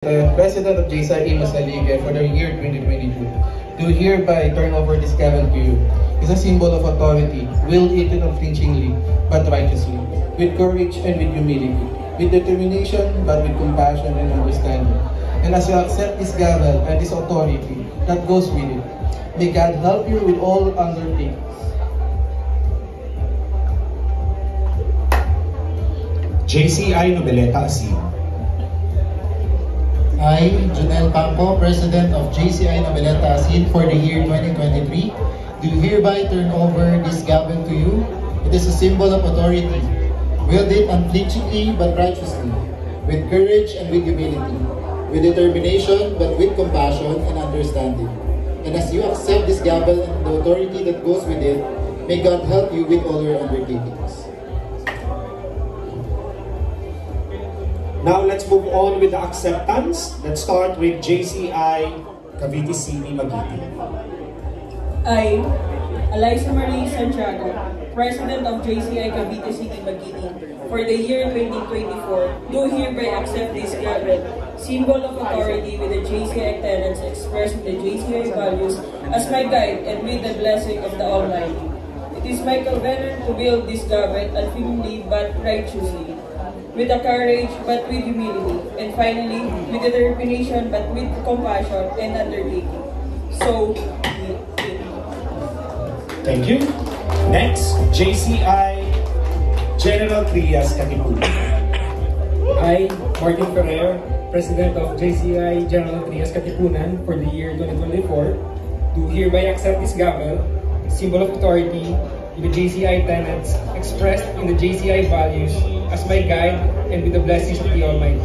The President of JCI Masaligue for the year 2022, do hereby turn over this gavel to you. Is a symbol of authority, wield it unflinchingly, but righteously, with courage and with humility, with determination, but with compassion and understanding. And as you accept this gavel and this authority that goes with it, may God help you with all undertakings. JCI Noveleta Asin. I, Junel Campo, President of JCI Noveleta Asin for the year 2023, do hereby turn over this gavel to you. It is a symbol of authority. Wield it unflinchingly but righteously, with courage and with humility, with determination but with compassion and understanding. And as you accept this gavel and the authority that goes with it, may God help you with all your undertakings. Now let's move on with the acceptance. Let's start with JCI Cavite City, Magiti. I, Eliza Marie Santiago, President of JCI Cavite City, Magiti, for the year 2024, do hereby accept this gavel, symbol of authority with the JCI tenets expressing the JCI values as my guide and with the blessing of the Almighty. It is my covenant to wield this gavel unfeelingly but righteously, with a courage but with humility, and finally, with determination but with compassion and undertaking. So, be it. Thank you. Next, JCI General Trias Katipunan. I, Martin Ferrer, President of JCI General Trias Katipunan for the year 2024, do hereby accept this gavel, symbol of authority, with the JCI tenets expressed in the JCI values as my guide and with the blessings of the Almighty.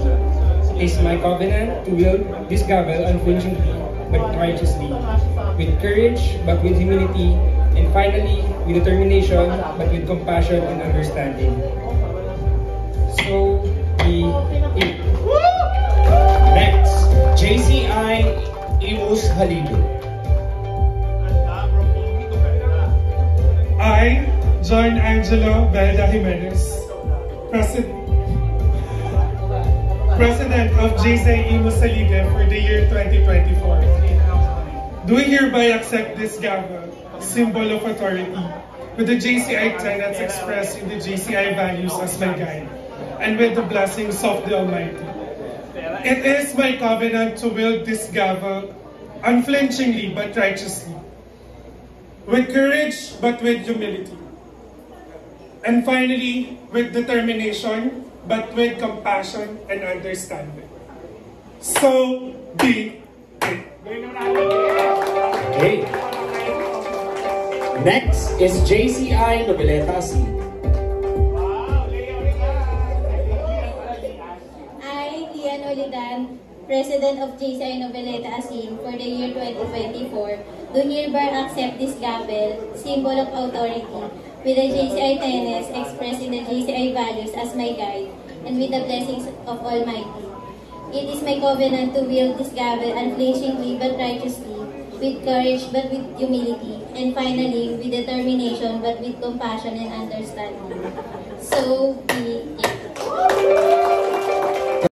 It is my covenant to wield this gavel unflinchingly but righteously, with courage but with humility, and finally with determination but with compassion and understanding. So be it. Next, JCI Imus Halido. I, John Angelo Belda Jimenez, President of JCI Masaligue for the year 2024, do hereby accept this gavel, symbol of authority, with the JCI tenets expressed in the JCI values as my guide, and with the blessings of the Almighty. It is my covenant to wield this gavel unflinchingly but righteously, with courage but with humility, and finally with determination but with compassion and understanding. So be it. Okay. Next is JCI Noveleta Asin. I, Ian Olidan, President of JCI Noveleta Asin for the year 2024, do hereby accept this gavel, symbol of authority, with the JCI tenets expressed in the JCI values as my guide, and with the blessings of Almighty. It is my covenant to wield this gavel unflinchingly but righteously, with courage but with humility, and finally with determination but with compassion and understanding. So be it.